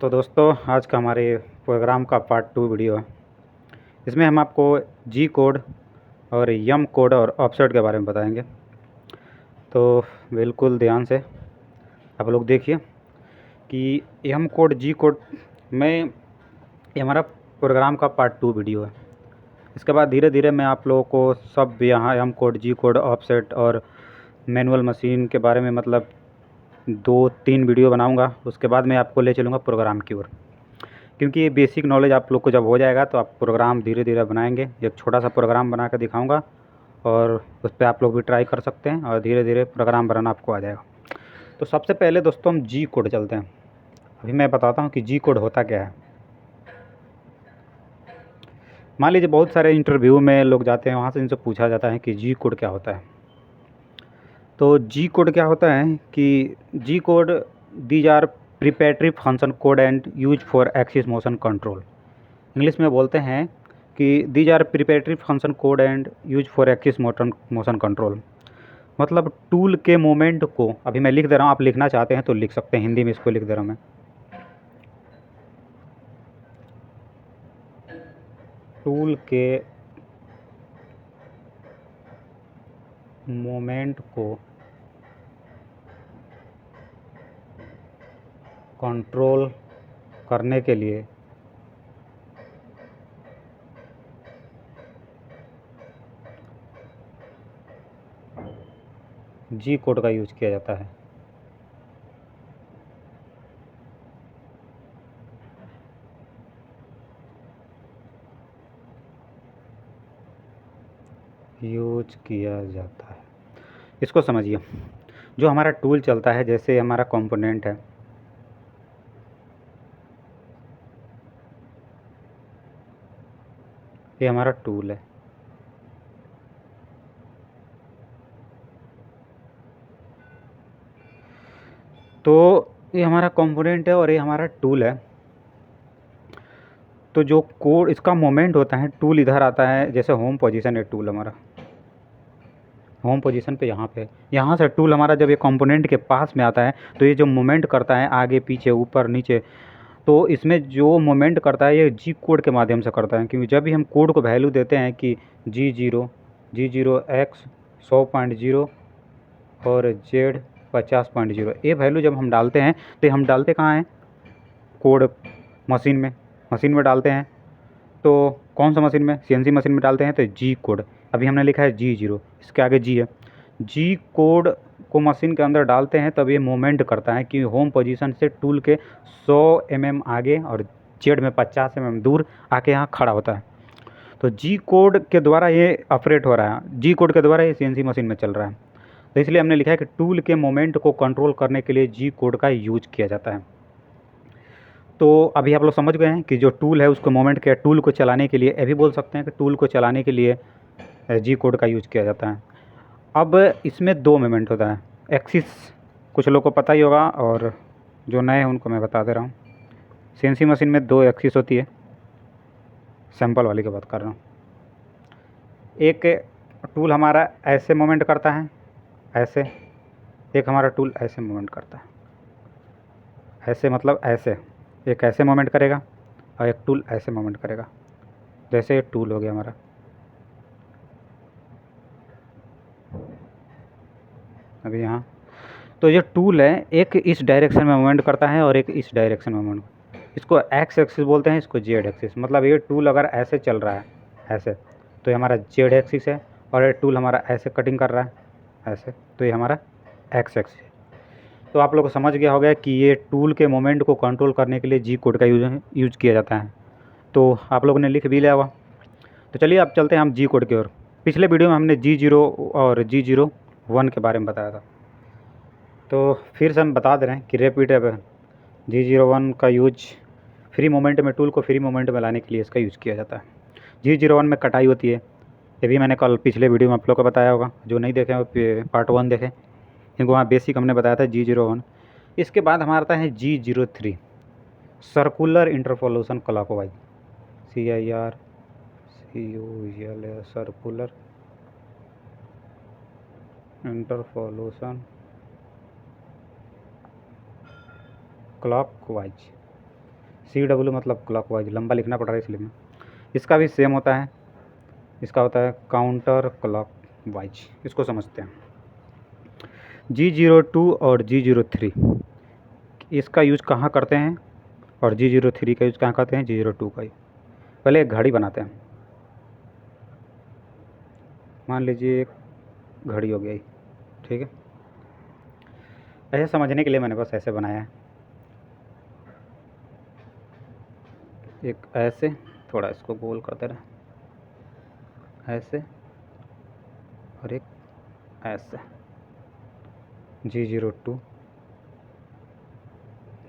तो दोस्तों आज का हमारे प्रोग्राम का पार्ट 2 वीडियो है। इसमें हम आपको जी कोड और यम कोड और ऑफसेट के बारे में बताएंगे। तो बिल्कुल ध्यान से आप लोग देखिए कि यम कोड जी कोड में ये हमारा प्रोग्राम का पार्ट 2 वीडियो है। इसके बाद धीरे धीरे मैं आप लोगों को सब यहाँ यम कोड जी कोड ऑफसेट और मैनुअल मशीन के बारे में मतलब 2-3 वीडियो बनाऊँगा। उसके बाद मैं आपको ले चलूँगा प्रोग्राम की ओर, क्योंकि ये बेसिक नॉलेज आप लोग को जब हो जाएगा तो आप प्रोग्राम धीरे धीरे बनाएंगे। एक छोटा सा प्रोग्राम बना कर दिखाऊंगा और उस पर आप लोग भी ट्राई कर सकते हैं और धीरे धीरे प्रोग्राम बनाना आपको आ जाएगा। तो सबसे पहले दोस्तों हम जी कोड चलते हैं। अभी मैं बताता हूँ कि जी कोड होता क्या है। मान लीजिए बहुत सारे इंटरव्यू में लोग जाते हैं, वहाँ से इनसे पूछा जाता है कि जी कोड क्या होता है। तो जी कोड क्या होता है कि G code these are preparatory function code and use for axis motion control. English में बोलते हैं कि these are preparatory function code and use for axis motion control. मतलब टूल के मोमेंट को, अभी मैं लिख दे रहा हूँ, आप लिखना चाहते हैं तो लिख सकते हैं, हिंदी में इसको लिख दे रहा हूँ मैं। टूल के मोमेंट को कंट्रोल करने के लिए जी कोड का यूज किया जाता है। यूज किया जाता है, इसको समझिए। जो हमारा टूल चलता है, जैसे हमारा कंपोनेंट है, ये हमारा टूल है। तो ये हमारा कंपोनेंट है और ये हमारा टूल है। तो जो कोड इसका मोमेंट होता है, टूल इधर आता है, जैसे होम पोजीशन है टूल हमारा, होम पोजीशन पे यहाँ से टूल हमारा जब ये कंपोनेंट के पास में आता है तो ये जो मूवमेंट करता है आगे पीछे ऊपर नीचे, तो इसमें जो मूवमेंट करता है ये जी कोड के माध्यम से करता है। क्योंकि जब भी हम कोड को वैल्यू देते हैं कि जी जीरो एक्स 100.0 और जेड 50.0, ये वैल्यू जब हम डालते हैं तो हम डालते कहाँ हैं? कोड मशीन में डालते हैं। तो कौन सा मशीन में? सीएनसी मशीन में डालते हैं तो जी कोड। अभी हमने लिखा है जी0, इसके आगे जी है। जी कोड को मशीन के अंदर डालते हैं तब ये मूवमेंट करता है कि होम पोजीशन से टूल के 100 mm आगे और जेड में 50 mm दूर आके यहाँ खड़ा होता है। तो जी कोड के द्वारा ये ऑपरेट हो रहा है, जी कोड के द्वारा ये सीएनसी मशीन में चल रहा है। तो इसलिए हमने लिखा है कि टूल के मोमेंट को कंट्रोल करने के लिए जी कोड का यूज किया जाता है। तो अभी आप लोग समझ गए हैं कि जो टूल है उसको मोमेंट के, टूल को चलाने के लिए, ये भी बोल सकते हैं कि टूल को चलाने के लिए जी कोड का यूज किया जाता है। अब इसमें दो मोमेंट होता है। एक्सिस कुछ लोग को पता ही होगा और जो नए हैं उनको मैं बता दे रहा हूँ। सीएनसी मशीन में दो एक्सिस होती है, सैंपल वाली की बात कर रहा हूँ। एक टूल हमारा ऐसे मोमेंट करता है, ऐसे। एक हमारा टूल ऐसे मोमेंट करता है, ऐसे मतलब ऐसे। एक ऐसे मोमेंट करेगा और एक टूल ऐसे मोमेंट करेगा। जैसे ये टूल हो गया हमारा, अभी यहाँ। तो ये टूल है, एक इस डायरेक्शन में मूवमेंट करता है और एक इस डायरेक्शन में मूवमेंट। इसको एक्स एक्सिस बोलते हैं, इसको जेड एक्सिस। मतलब ये टूल अगर ऐसे चल रहा है ऐसे, तो ये हमारा जेड एक्सिस है, और ये टूल हमारा ऐसे कटिंग कर रहा है ऐसे, तो ये हमारा एक्स एक्सिस है। तो आप लोग को समझ गया होगा कि ये टूल के मोमेंट को कंट्रोल करने के लिए जी कोड का यूज किया जाता है। तो आप लोगों ने लिख भी लिया होगा। तो चलिए अब चलते हैं हम जी कोड की ओर। पिछले वीडियो में हमने जी0 और जी01 के बारे में बताया था, तो फिर से हम बता दे रहे हैं कि रिपीट है। जी01 का यूज फ्री मोमेंट में, टूल को फ्री मोमेंट में लाने के लिए इसका यूज़ किया जाता है। जी01 में कटाई होती है, ये भी मैंने कल पिछले वीडियो में आप लोग को बताया होगा। जो नहीं देखे वो पार्ट 1 देखें, इनको वहाँ बेसिक हमने बताया था जी01। इसके बाद हमारा आता है जी03, circular interpolation clockwise, CIRCULR, circular interpolation clockwise. CW मतलब क्लॉकवाइज, लंबा लिखना पड़ रहा है इसलिए मैं। इसका भी सेम होता है, इसका होता है काउंटर क्लॉकवाइज। इसको समझते हैं। G02 और G03 इसका यूज कहाँ करते हैं और G03 का यूज कहाँ करते हैं, G02 का। पहले एक घड़ी बनाते हैं। मान लीजिए एक घड़ी हो गई, ठीक है। ऐसे समझने के लिए मैंने बस ऐसे बनाया है, एक ऐसे, थोड़ा इसको गोल करते रहे, ऐसे और एक ऐसे। G02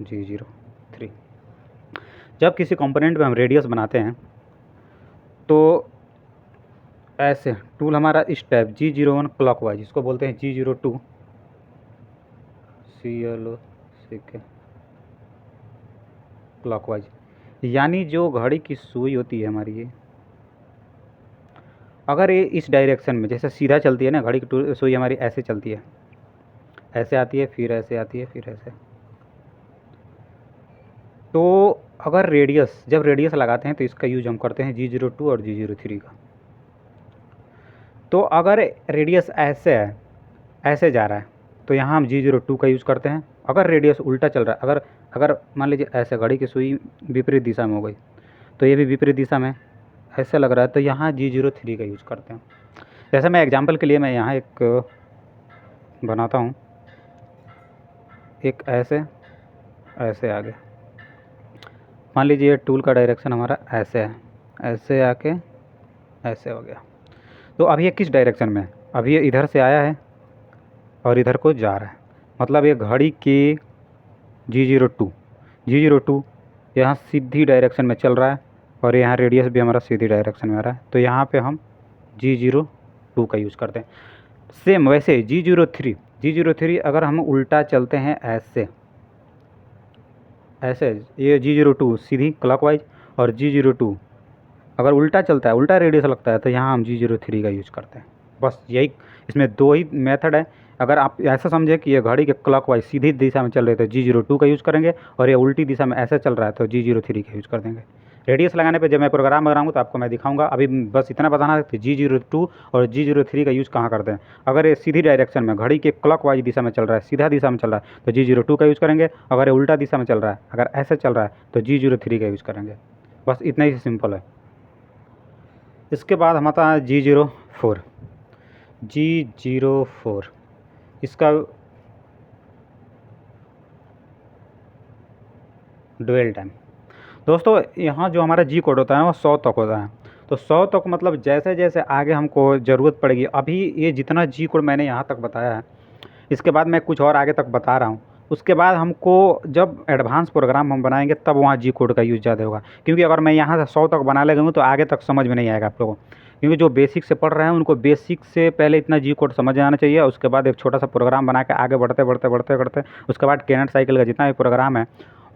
G03। जब किसी कंपोनेंट में हम रेडियस बनाते हैं तो ऐसे टूल हमारा इस टाइप G01 क्लॉकवाइज, इसको बोलते हैं G02 CLOCK क्लॉकवाइज। यानी जो घड़ी की सुई होती है हमारी, ये अगर ये इस डायरेक्शन में जैसे सीधा चलती है ना, घड़ी की सुई हमारी ऐसे चलती है, ऐसे आती है, फिर ऐसे आती है, फिर ऐसे। तो अगर रेडियस, जब रेडियस लगाते हैं तो इसका यूज हम करते हैं G02 और G03 का। तो अगर रेडियस ऐसे है, ऐसे जा रहा है, तो यहाँ हम G02 का यूज़ करते हैं। अगर रेडियस उल्टा चल रहा है, अगर अगर मान लीजिए ऐसे घड़ी की सुई विपरीत दिशा में हो गई, तो ये भी विपरीत दिशा में ऐसे लग रहा है, तो यहाँ G03 का यूज़ करते हैं। जैसे मैं एग्जांपल के लिए मैं यहाँ एक बनाता हूँ, एक ऐसे ऐसे आगे। मान लीजिए टूल का डायरेक्शन हमारा ऐसे है, ऐसे आके ऐसे हो गया। तो अभी ये किस डायरेक्शन में है, अभी ये इधर से आया है और इधर को जा रहा है, मतलब ये घड़ी की G02 यहाँ सीधी डायरेक्शन में चल रहा है और यहाँ रेडियस भी हमारा सीधी डायरेक्शन में आ रहा है, तो यहाँ पे हम G02 का यूज़ करते हैं। सेम वैसे G03 अगर हम उल्टा चलते हैं ऐसे ऐसे, ये G02 सीधी क्लॉकवाइज, और G02 अगर उल्टा चलता है, उल्टा रेडियस लगता है, तो यहाँ हम G03 का यूज़ करते हैं। बस यही, इसमें दो ही मेथड है। अगर आप ऐसा समझे कि ये घड़ी के क्लॉकवाइज सीधी दिशा में चल रहे थे, G02 का यूज़ करेंगे, और ये उल्टी दिशा में ऐसे चल रहा है तो G03 का यूज़ कर देंगे। रेडियस लगाने पे जब मैं प्रोग्राम बनाऊंगा तो आपको मैं दिखाऊंगा। अभी बस इतना बताना है कि G02 और G03 का यूज़ कहाँ करते हैं। अगर ये सीधी डायरेक्शन में घड़ी के क्लॉकवाइज दिशा में चल रहा है, सीधा दिशा में चल रहा है, तो G02 का यूज़ करेंगे। अगर ये उल्टा दिशा में चल रहा है, अगर ऐसे चल रहा है, तो G03 का यूज़ करेंगे। बस इतना ही सिंपल है। इसके बाद हम आता है G04। इसका डुअल टाइम। दोस्तों यहाँ जो हमारा जी कोड होता है वो 100 तक होता है। तो 100 तक मतलब जैसे जैसे आगे हमको ज़रूरत पड़ेगी, अभी ये जितना जी कोड मैंने यहाँ तक बताया है, इसके बाद मैं कुछ और आगे तक बता रहा हूँ। उसके बाद हमको जब एडवांस प्रोग्राम हम बनाएंगे तब वहाँ जी कोड का यूज़ ज़्यादा होगा, क्योंकि अगर मैं यहाँ से 100 तक बना लगूँ तो आगे तक समझ में नहीं आएगा आप लोगों को। क्योंकि जो बेसिक से पढ़ रहे हैं उनको बेसिक से पहले इतना जी कोड समझ आना चाहिए, उसके बाद एक छोटा सा प्रोग्राम बना के आगे बढ़ते बढ़ते बढ़ते बढ़ते उसके बाद कैनेट साइकिल का जितना भी प्रोग्राम है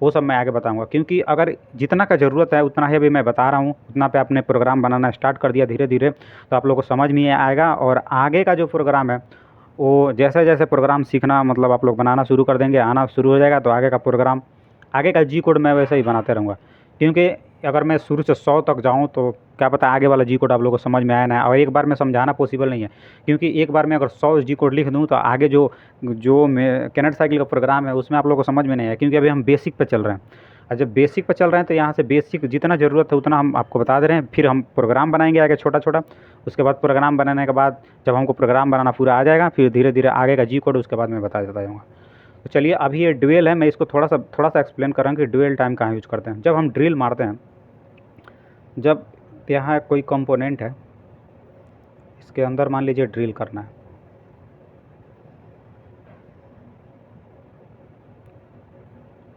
वो सब मैं आगे बताऊंगा। क्योंकि अगर जितना का ज़रूरत है उतना ही अभी मैं बता रहा हूँ, उतना पे आपने प्रोग्राम बनाना स्टार्ट कर दिया धीरे धीरे, तो आप लोगों को समझ में आएगा। और आगे का जो प्रोग्राम है वो जैसे जैसे प्रोग्राम सीखना मतलब आप लोग बनाना शुरू कर देंगे, आना शुरू हो जाएगा, तो आगे का प्रोग्राम, आगे का जी कोड मैं वैसे ही बनाते रहूँगा। क्योंकि अगर मैं शुरू से 100 तक जाऊँ तो क्या पता आगे वाला जी कोड आप लोगों को समझ में आया ना, और एक बार में समझाना पॉसिबल नहीं है। क्योंकि एक बार में अगर 100 जी कोड लिख दूँ तो आगे जो जो मैं कैनेट साइकिल का प्रोग्राम है उसमें आप लोगों को समझ में नहीं आया, क्योंकि अभी हम बेसिक पे चल रहे हैं। और जब बेसिक पे चल रहे हैं तो यहाँ से बेसिक जितना ज़रूरत है उतना हम आपको बता दे रहे हैं, फिर हम प्रोग्राम बनाएंगे आगे छोटा छोटा। उसके बाद प्रोग्राम बनाने के बाद जब हमको प्रोग्राम बनाना पूरा आ जाएगा, फिर धीरे धीरे आगे का जी कोड उसके बाद मैं बता देता जाऊँगा। तो चलिए अभी ये ड्यूल है, मैं इसको थोड़ा सा एक्सप्लेन कर रहा हूँ कि ड्यूल टाइम कहाँ यूज़ करते हैं। जब हम ड्रिल मारते हैं, जब यहाँ कोई कंपोनेंट है, इसके अंदर मान लीजिए ड्रिल करना है,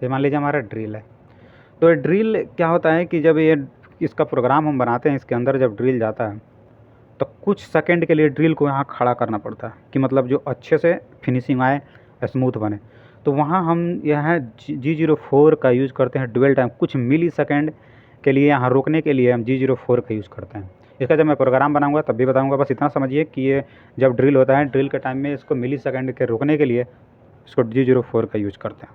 ये मान लीजिए हमारा ड्रिल है। तो ये ड्रिल क्या होता है कि जब ये इसका प्रोग्राम हम बनाते हैं, इसके अंदर जब ड्रिल जाता है तो कुछ सेकंड के लिए ड्रिल को यहाँ खड़ा करना पड़ता है कि मतलब जो अच्छे से फिनिशिंग आए, स्मूथ बने। तो वहाँ हम यहाँ G04 का यूज़ करते हैं ड्यूल टाइम। कुछ मिली सेकेंड के लिए यहाँ रोकने के लिए हम G04 का यूज़ करते हैं। इसका जब मैं प्रोग्राम बनाऊंगा तब भी बताऊंगा। बस इतना समझिए कि ये जब ड्रिल होता है, ड्रिल के टाइम में इसको मिली सेकेंड के रोकने के लिए इसको G04 का यूज़ करते हैं।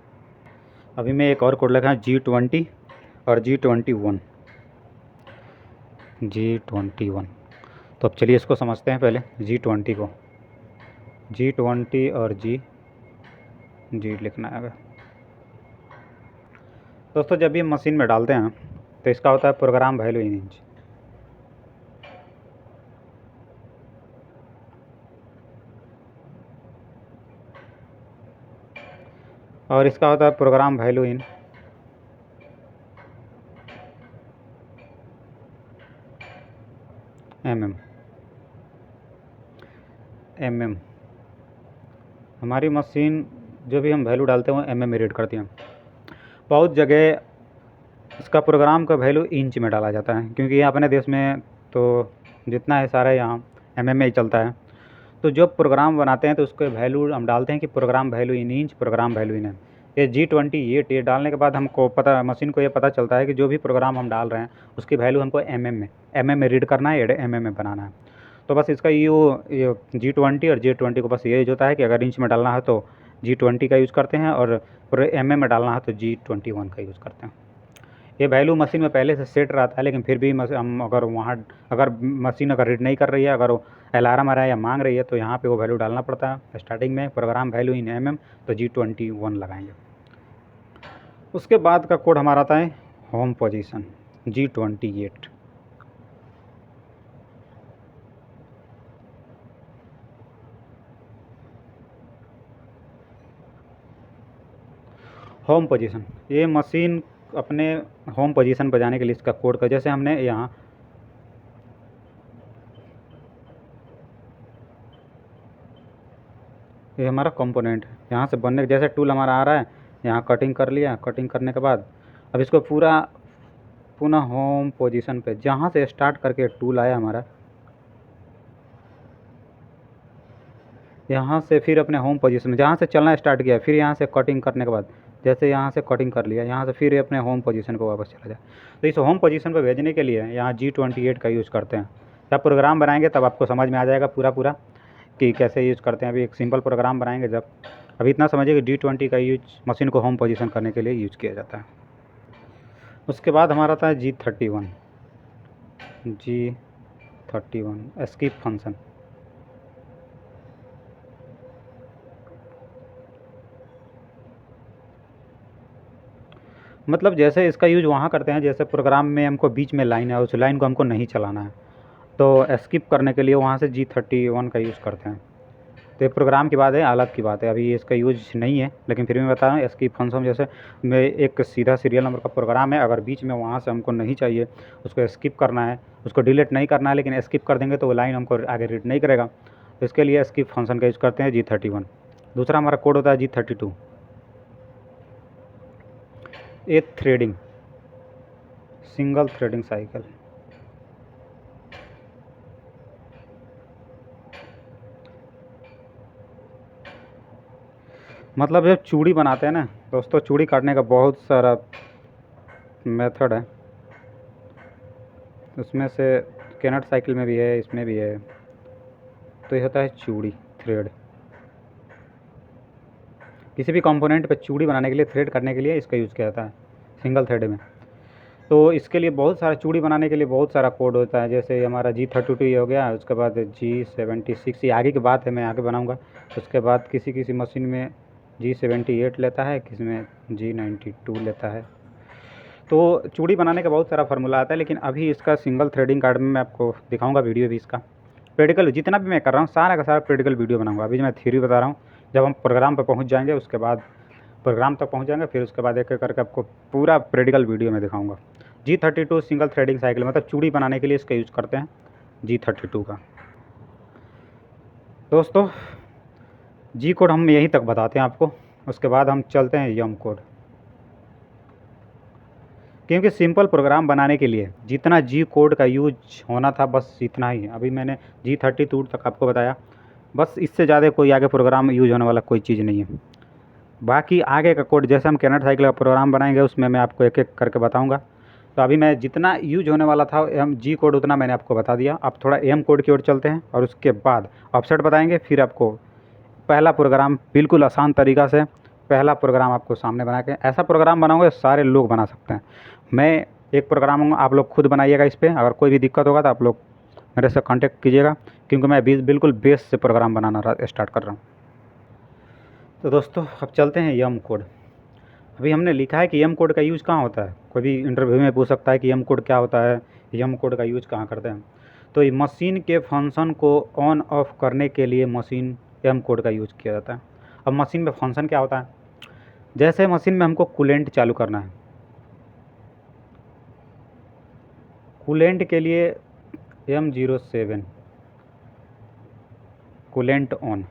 अभी मैं एक और कोड लिखा है G20 और G21। G21। तो अब चलिए इसको समझते हैं पहले G20 को। G20 और जी लिखना है दोस्तों। जब ये मशीन में डालते हैं तो इसका होता है प्रोग्राम वैल्यू इन इंच। और इसका होता है प्रोग्राम वैल्यू इन mm। हमारी मशीन जो भी हम वैल्यू डालते हैं वो mm में रीड करती हैं। बहुत जगह इसका प्रोग्राम का वैल्यू इंच में डाला जाता है, क्योंकि ये अपने देश में तो जितना है सारा यहाँ mm में ही चलता है। तो जो प्रोग्राम बनाते हैं तो उसके वैल्यू हम डालते हैं कि program value in inch, program value in ये G20 ये डालने के बाद हमको पता, मशीन को ये पता चलता है कि जो भी प्रोग्राम हम डाल रहे हैं उसकी वैल्यू हमको mm में रीड करना है, mm में बनाना है। तो बस इसका ये G20 और J20 को बस ये होता है कि अगर इंच में डालना है तो G20 का यूज़ करते हैं, और mm में डालना है तो G21 का यूज़ करते हैं। ये वैल्यू मशीन में पहले से सेट रहता है, लेकिन फिर भी हम अगर मशीन अगर रीड नहीं कर रही है, अगर वो अलार्म आ रहा है या मांग रही है, तो यहाँ पे वो वैल्यू डालना पड़ता है। स्टार्टिंग में प्रोग्राम वैल्यू इन mm तो G21 लगाएंगे। उसके बाद का कोड हमारा आता है home position G28। Home position, ये मशीन अपने होम पोजीशन पर जाने के लिए इसका कोड का, जैसे हमने यहाँ ये हमारा कंपोनेंट है, यहाँ से बनने जैसे टूल हमारा आ रहा है, यहाँ कटिंग कर लिया। कटिंग करने के बाद अब इसको पूरा पुनः होम पोजीशन पे, जहाँ से स्टार्ट करके टूल आया हमारा, यहाँ से फिर अपने होम पोजीशन में जहाँ से चलना स्टार्ट किया, फिर यहाँ से कटिंग करने के बाद जैसे यहाँ से कटिंग कर लिया, यहाँ से फिर अपने होम पोजीशन पे वापस चला जाए। तो इस होम पोजीशन पे भेजने के लिए यहाँ G28 का यूज़ करते हैं। जब प्रोग्राम बनाएंगे तब आपको समझ में आ जाएगा पूरा कि कैसे यूज़ करते हैं। अभी एक सिंपल प्रोग्राम बनाएंगे जब, अभी इतना समझिए कि G20 का यूज मशीन को होम पोजीशन करने के लिए यूज़ किया जाता है। उसके बाद हमारा था G31 एस्केप फंक्शन। मतलब जैसे इसका यूज वहाँ करते हैं, जैसे प्रोग्राम में हमको बीच में लाइन है, उस लाइन को हमको नहीं चलाना है, तो एस्किप करने के लिए वहाँ से G31 का यूज़ करते हैं। तो ये प्रोग्राम की बात है, अलग की बात है, अभी इसका यूज नहीं है, लेकिन फिर भी बता रहा हूँ। एस्केप फंक्शन जैसे में एक सीधा सीरियल नंबर का प्रोग्राम है, अगर बीच में वहाँ से हमको नहीं चाहिए, उसको स्किप करना है, उसको डिलीट नहीं करना है, लेकिन स्किप कर देंगे तो वो लाइन हमको आगे रीड नहीं करेगा, तो इसके लिए स्किप फंक्शन का यूज़ करते हैं G31। दूसरा हमारा कोड होता है G32 ए थ्रेडिंग, सिंगल थ्रेडिंग साइकिल। मतलब जब चूड़ी बनाते हैं ना दोस्तों, चूड़ी काटने का बहुत सारा मेथड है, उसमें से कैनट साइकिल में भी है, इसमें भी है। तो ये होता है चूड़ी थ्रेड। किसी भी कंपोनेंट पे चूड़ी बनाने के लिए, थ्रेड करने के लिए इसका यूज़ किया जाता है सिंगल थ्रेड में। तो इसके लिए बहुत सारा, चूड़ी बनाने के लिए बहुत सारा कोड होता है। जैसे हमारा G32 ये हो गया, उसके बाद G76 ये आगे की बात है, मैं आगे बनाऊंगा। उसके बाद किसी मशीन में G78 लेता है, किसी में G92 लेता है। तो चूड़ी बनाने का बहुत सारा फार्मूला आता है, लेकिन अभी इसका सिंगल थ्रेडिंग कार्ड में मैं आपको दिखाऊंगा वीडियो भी इसका। प्रैक्टिकल जितना भी मैं कर रहा हूँ सारा का सारा प्रैक्टिकल वीडियो बनाऊंगा। अभी मैं थ्योरी बता रहा हूँ, जब हम प्रोग्राम पर पहुँच जाएंगे, उसके बाद प्रोग्राम तक पहुँच जाएंगे, फिर उसके बाद एक एक करके आपको पूरा प्रैक्टिकल वीडियो में दिखाऊंगा। G32 सिंगल थ्रेडिंग साइकिल, मतलब चूड़ी बनाने के लिए इसका यूज़ करते हैं G32 का। दोस्तों जी कोड हम यहीं तक बताते हैं आपको, उसके बाद हम चलते हैं यम कोड। क्योंकि सिंपल प्रोग्राम बनाने के लिए जितना जी कोड का यूज होना था बस इतना ही। अभी मैंने G32 तक आपको बताया, बस इससे ज़्यादा कोई आगे प्रोग्राम यूज होने वाला कोई चीज़ नहीं है। बाकी आगे का कोड जैसे हम कैनट साइकिल का प्रोग्राम बनाएंगे उसमें मैं आपको एक एक करके बताऊंगा। तो अभी मैं जितना यूज होने वाला था एम जी कोड उतना मैंने आपको बता दिया। अब थोड़ा एम कोड की ओर चलते हैं और उसके बाद ऑफसेट बताएंगे, फिर आपको पहला प्रोग्राम बिल्कुल आसान तरीक़ा से पहला प्रोग्राम आपको सामने बना के, ऐसा प्रोग्राम बनाओगे सारे लोग बना सकते हैं। मैं एक प्रोग्राम आप लोग खुद बनाइएगा इस पर। अगर कोई भी दिक्कत होगा तो आप लोग मेरे से कांटेक्ट कीजिएगा, क्योंकि मैं बिल्कुल बेस से प्रोग्राम बनाना स्टार्ट कर रहा हूँ। तो दोस्तों अब चलते हैं यम कोड। अभी हमने लिखा है कि यम कोड का यूज़ कहाँ होता है। कोई भी इंटरव्यू में पूछ सकता है कि यम कोड क्या होता है, यम कोड का यूज़ कहाँ करते हैं। तो ये मशीन के फंक्शन को ऑन ऑफ करने के लिए मशीन यम कोड का यूज़ किया जाता है। अब मशीन में फंक्शन क्या होता है, जैसे मशीन में हमको कूलेंट चालू करना है, कूलेंट के लिए M07 coolant on,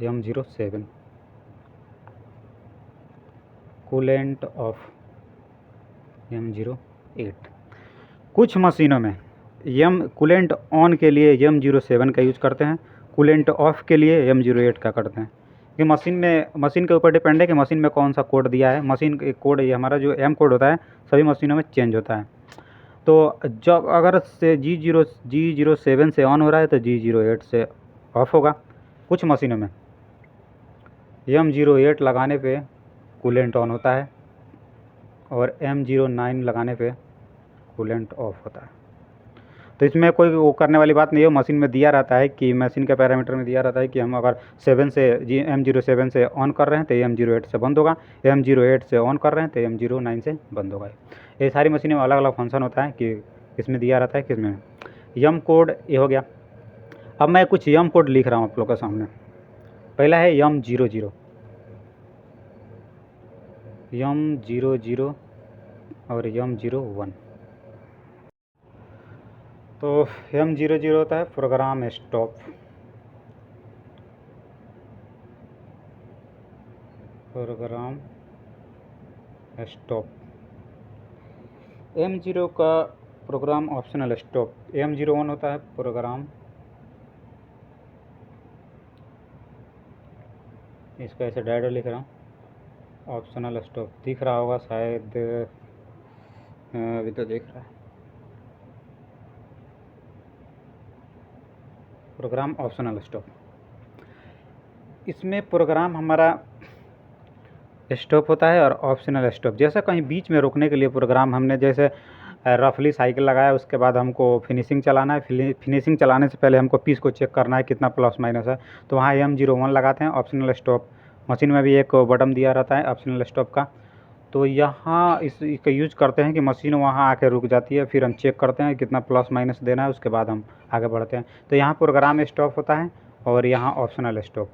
M07 coolant of, M08। कुछ मशीनों में कूलेंट ऑन के लिए M07 का यूज़ करते हैं, कूलेंट ऑफ के लिए M08 का करते हैं। कि मशीन के ऊपर डिपेंड है कि मशीन में कौन सा कोड दिया है। मशीन के कोड, ये हमारा जो M कोड होता है सभी मशीनों में चेंज होता है। तो जब अगर से G07 से ऑन हो रहा है तो G08 से ऑफ होगा। कुछ मशीनों में M08 लगाने पे कूलेंट ऑन होता है और M09 लगाने पे कूलेंट ऑफ होता है। तो इसमें कोई वो करने वाली बात नहीं है। मशीन में दिया रहता है कि मशीन के पैरामीटर में दिया रहता है कि हम अगर M07 से ऑन कर रहे हैं तो M08 से बंद होगा, M08 से ऑन कर रहे हैं तो M09 से बंद होगा। ये सारी मशीनों में अलग अलग फंक्शन होता है कि इसमें दिया रहता है किसमें। यम कोड ये हो गया। अब मैं कुछ यम कोड लिख रहा हूँ आप लोग के सामने। पहला है M00 और M01। तो M00 होता है प्रोग्राम स्टॉप, M0 का प्रोग्राम ऑप्शनल स्टॉप। M01 होता है प्रोग्राम, इसका ऐसे डायरेक्ट लिख रहा हूँ, ऑप्शनल स्टॉप। दिख रहा होगा शायद, अभी तो दिख रहा है, प्रोग्राम ऑप्शनल स्टॉप। इसमें प्रोग्राम हमारा स्टॉप होता है और ऑप्शनल स्टॉप। जैसे कहीं बीच में रोकने के लिए प्रोग्राम हमने जैसे रफली साइकिल लगाया, उसके बाद हमको फिनिशिंग चलाना है। फिनिशिंग चलाने से पहले हमको पीस को चेक करना है कितना प्लस माइनस है, तो वहाँ M01 लगाते हैं, ऑप्शनल स्टॉप। मशीन में भी एक बटन दिया रहता है ऑप्शनल स्टॉप का। तो यहाँ इसका यूज करते हैं कि मशीन वहाँ आके रुक जाती है, फिर हम चेक करते हैं कितना प्लस माइनस देना है, उसके बाद हम आगे बढ़ते हैं। तो यहाँ प्रोग्राम स्टॉप होता है और यहाँ ऑप्शनल स्टॉप।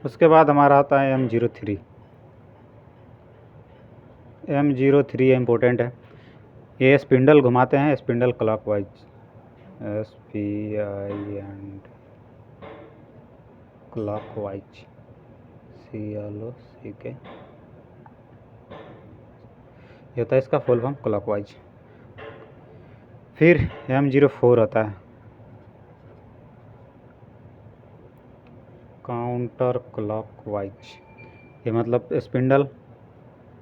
उसके बाद हमारा आता है M03। M03 इम्पोर्टेंट है। ये स्पिंडल घुमाते हैं, spindle clockwise, SPI and clockwise, CLOCK, ये होता है इसका फुल फॉर्म क्लॉकवाइज। फिर M04 आता है काउंटर क्लॉकवाइज। ये मतलब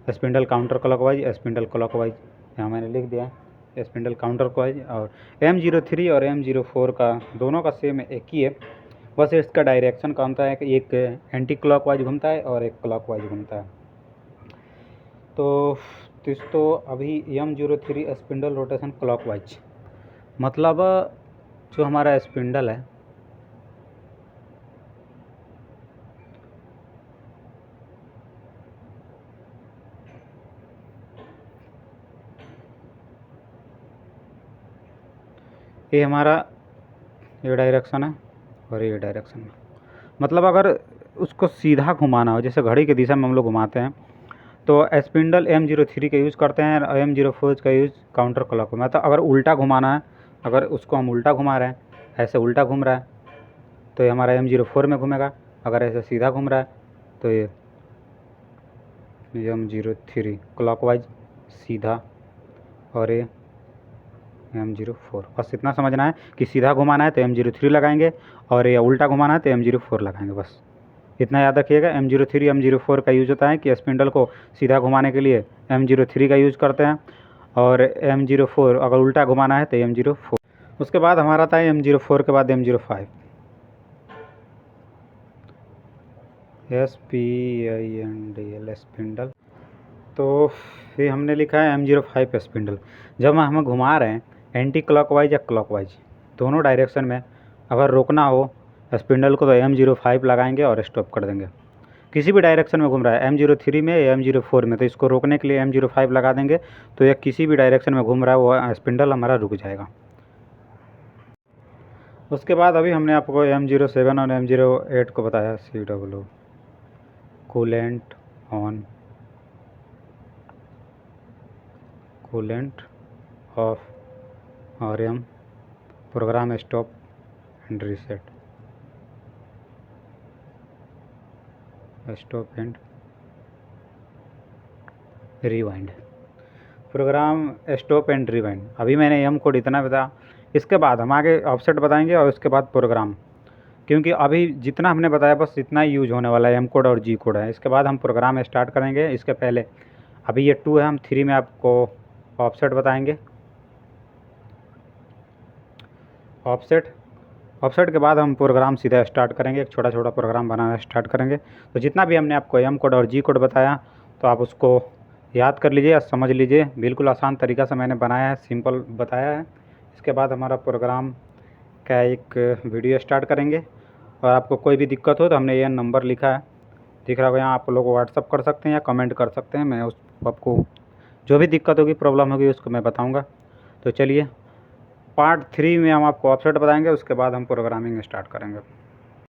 spindle counter clockwise, spindle clockwise, यहाँ मैंने लिख दिया है स्पिंडल काउंटर क्लॉकवाइज। और M03 और M04 का दोनों का सेम एक ही है, बस इसका डायरेक्शन का होता है कि एक एंटी क्लॉकवाइज घूमता है और एक क्लॉकवाइज घूमता है। तो अभी M03 स्पिंडल रोटेशन क्लॉकवाइज, मतलब जो हमारा स्पिंडल है ये हमारा ये डायरेक्शन है और ये डायरेक्शन है। मतलब अगर उसको सीधा घुमाना हो, जैसे घड़ी की दिशा में हम लोग घुमाते हैं, तो स्पिंडल M03 का यूज़ करते हैं और M04 का यूज़ काउंटर क्लॉक। मतलब अगर उल्टा घुमाना है, अगर उसको हम उल्टा घुमा रहे हैं, ऐसे उल्टा घूम रहा है तो ये हमारा M04 में घूमेगा। अगर ऐसे सीधा घूम रहा है तो ये M03 क्लॉकवाइज सीधा, और ये M04। बस इतना समझना है कि सीधा घुमाना है तो M03 लगाएंगे और ये उल्टा घुमाना है तो M04 लगाएंगे। बस इतना याद रखिएगा। M03 M04 का यूज़ होता है कि स्पिंडल को सीधा घुमाने के लिए M03 का यूज़ करते हैं, और M04 अगर उल्टा घुमाना है तो M04। उसके बाद हमारा आता है M04 के बाद M05। SPINDL spindle. तो फिर हमने लिखा है M05 स्पिंडल। जब हम घुमा रहे हैं एंटी क्लॉकवाइज या क्लॉकवाइज दोनों डायरेक्शन में, अगर रोकना हो स्पिंडल को तो M05 लगाएंगे और स्टॉप कर देंगे। किसी भी डायरेक्शन में घूम रहा है M03 में या M04 में, तो इसको रोकने के लिए M05 लगा देंगे तो यह किसी भी डायरेक्शन में घूम रहा है वो स्पिंडल हमारा रुक जाएगा। उसके बाद अभी हमने आपको M07 और M08 को बताया CW coolant on, coolant off, RM program stop and reset, stop and rewind, program stop and rewind. अभी मैंने M कोड इतना बताया, इसके बाद हम आगे ऑफसेट बताएंगे और उसके बाद प्रोग्राम, क्योंकि अभी जितना हमने बताया बस इतना ही यूज होने वाला है, M कोड और G कोड है। इसके बाद हम प्रोग्राम स्टार्ट करेंगे। इसके पहले अभी ये 2 है, हम 3 में आपको ऑफसेट बताएंगे। ऑफसेट के बाद हम प्रोग्राम सीधा स्टार्ट करेंगे, एक छोटा छोटा प्रोग्राम बनाना स्टार्ट करेंगे। तो जितना भी हमने आपको M कोड और G कोड बताया तो आप उसको याद कर लीजिए या समझ लीजिए। बिल्कुल आसान तरीक़ा से मैंने बनाया है, सिंपल बताया है। इसके बाद हमारा प्रोग्राम का एक वीडियो स्टार्ट करेंगे, और आपको कोई भी दिक्कत हो तो हमने ये नंबर लिखा है, दिख रहा होगा यहाँ, आप लोग व्हाट्सअप कर सकते हैं या कमेंट कर सकते हैं। मैं उस आपको जो भी दिक्कत होगी, प्रॉब्लम होगी, उसको मैं बताऊँगा। तो चलिए पार्ट 3 में हम आपको ऑफसेट बताएंगे, उसके बाद हम प्रोग्रामिंग स्टार्ट करेंगे।